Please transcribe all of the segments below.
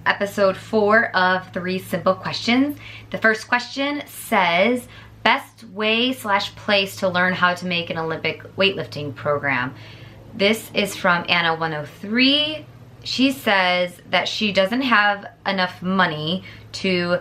Episode 4 of 3 simple questions. The first question says, best way / place to learn how to make an Olympic weightlifting program. This is from Anna103. She says that she doesn't have enough money to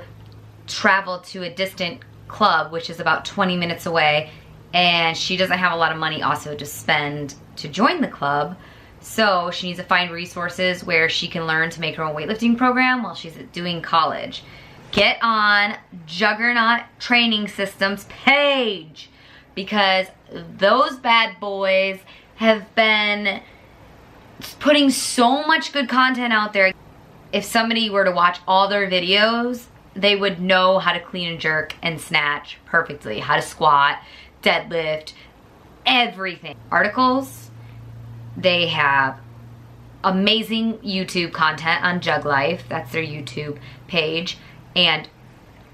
travel to a distant club, which is about 20 minutes away, and she doesn't have a lot of money also to spend to join the club. So she needs to find resources where she can learn to make her own weightlifting program while she's doing college. Get on Juggernaut Training Systems page, because those bad boys have been putting so much good content out there. If somebody were to watch all their videos, they would know how to clean and jerk and snatch perfectly, how to squat, deadlift, everything. Articles. They have amazing YouTube content on Jug Life. That's their YouTube page. And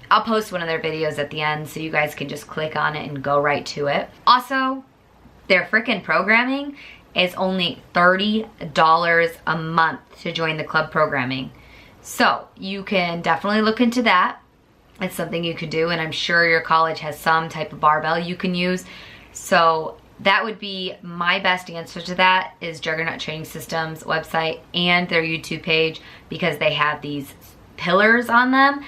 I'll post one of their videos at the end so you guys can just click on it and go right to it. Also, their frickin' programming is only $30 a month to join the club programming. So you can definitely look into that. It's something you could do, and I'm sure your college has some type of barbell you can use. So that would be my best answer to that, is Juggernaut Training Systems website and their YouTube page, because they have these pillars on them.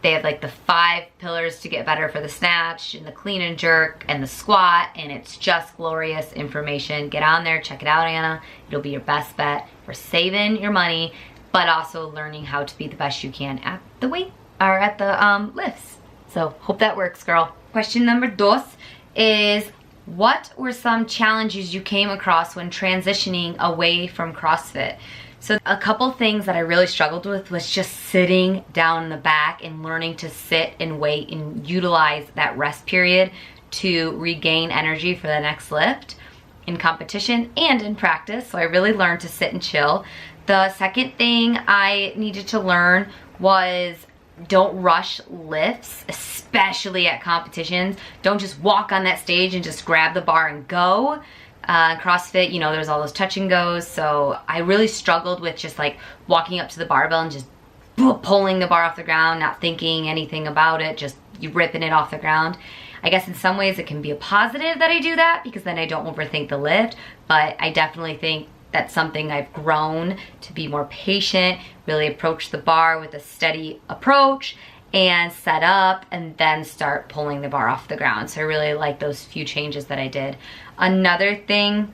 They have like the 5 pillars to get better for the snatch and the clean and jerk and the squat, and it's just glorious information. Get on there, check it out, Anna. It'll be your best bet for saving your money, but also learning how to be the best you can at the weight or at the lifts. So hope that works, girl. Question number 2 is, what were some challenges you came across when transitioning away from CrossFit? So a couple things that I really struggled with was just sitting down in the back and learning to sit and wait and utilize that rest period to regain energy for the next lift in competition and in practice. So I really learned to sit and chill. The second thing I needed to learn was, don't rush lifts, especially at competitions. Don't just walk on that stage and just grab the bar and go. CrossFit, you know, there's all those touch and goes. So I really struggled with just like walking up to the barbell and just pulling the bar off the ground, not thinking anything about it, just ripping it off the ground. I guess in some ways it can be a positive that I do that, because then I don't overthink the lift, but I definitely think that's something I've grown to be more patient, really approach the bar with a steady approach and set up and then start pulling the bar off the ground. So I really like those few changes that I did. Another thing,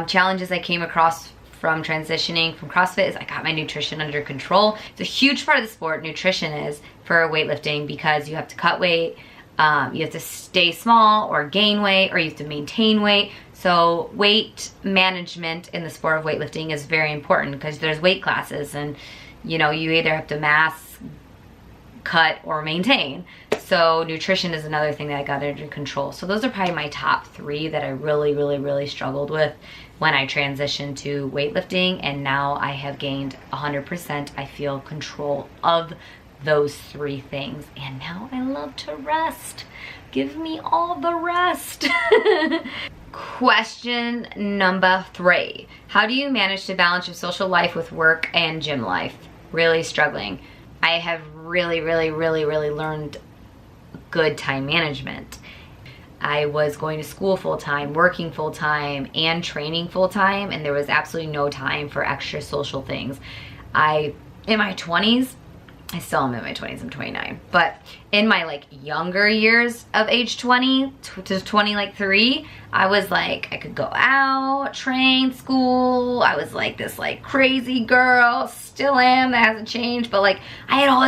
challenges I came across from transitioning from CrossFit is I got my nutrition under control. It's a huge part of the sport, nutrition is, for weightlifting, because you have to cut weight, you have to stay small or gain weight, or you have to maintain weight. So weight management in the sport of weightlifting is very important, because there's weight classes, and you know, you either have to mass, cut, or maintain. So nutrition is another thing that I got under control. So those are probably my top 3 that I really struggled with when I transitioned to weightlifting, and now I have gained 100%. I feel control of those 3 things, and now I love to rest. Give me all the rest. Question number 3. How do you manage to balance your social life with work and gym life? Really struggling. I have really learned good time management. I was going to school full-time, working full-time, and training full-time, and there was absolutely no time for extra social things. In my 20s, I still am in my 20s, I'm 29, but in my like younger years of age 20 to 23, I was like, I could go out, train, school. I was like this like crazy girl, still am, that hasn't changed, but like I had all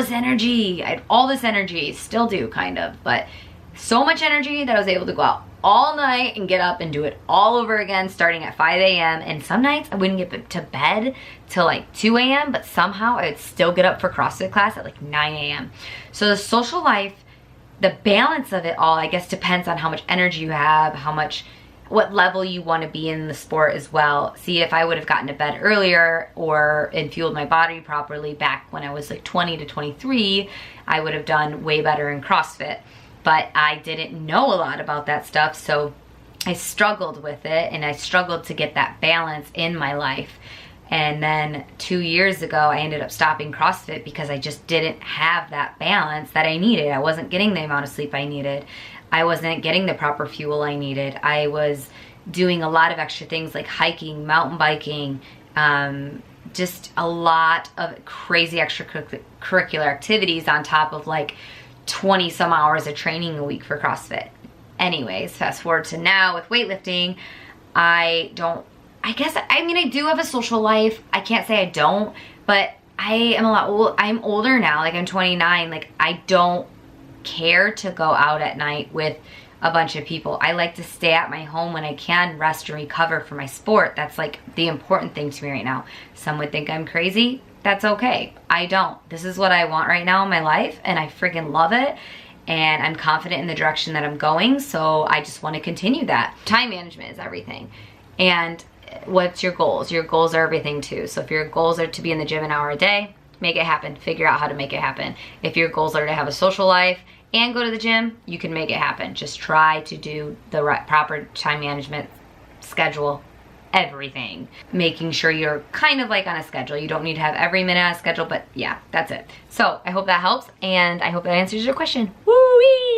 this energy, still do kind of, but so much energy that I was able to go out all night and get up and do it all over again starting at 5 a.m. And some nights I wouldn't get to bed till like 2 a.m. but somehow I would still get up for CrossFit class at like 9 a.m. So the social life, the balance of it all, I guess depends on how much energy you have, what level you want to be in the sport as well. See, if I would have gotten to bed earlier and fueled my body properly back when I was like 20 to 23, I would have done way better in CrossFit. But I didn't know a lot about that stuff, so I struggled with it, and I struggled to get that balance in my life. And then 2 years ago, I ended up stopping CrossFit because I just didn't have that balance that I needed. I wasn't getting the amount of sleep I needed. I wasn't getting the proper fuel I needed. I was doing a lot of extra things like hiking, mountain biking, just a lot of crazy extracurricular activities on top of like 20 some hours of training a week for CrossFit. Anyways, fast forward to now with weightlifting, I mean, I do have a social life. I can't say I don't, but I am I'm older now, like I'm 29. Like I don't care to go out at night with a bunch of people. I like to stay at my home when I can, rest and recover for my sport. That's like the important thing to me right now. Some would think I'm crazy. That's okay. I don't. This is what I want right now in my life, and I freaking love it. And I'm confident in the direction that I'm going, so I just want to continue that. Time management is everything. And what's your goals? Your goals are everything too. So if your goals are to be in the gym an hour a day, make it happen. Figure out how to make it happen. If your goals are to have a social life and go to the gym, you can make it happen. Just try to do the proper time management schedule, everything. Making sure you're kind of like on a schedule. You don't need to have every minute on a schedule, but yeah, that's it. So I hope that helps, and I hope that answers your question. Woo-wee!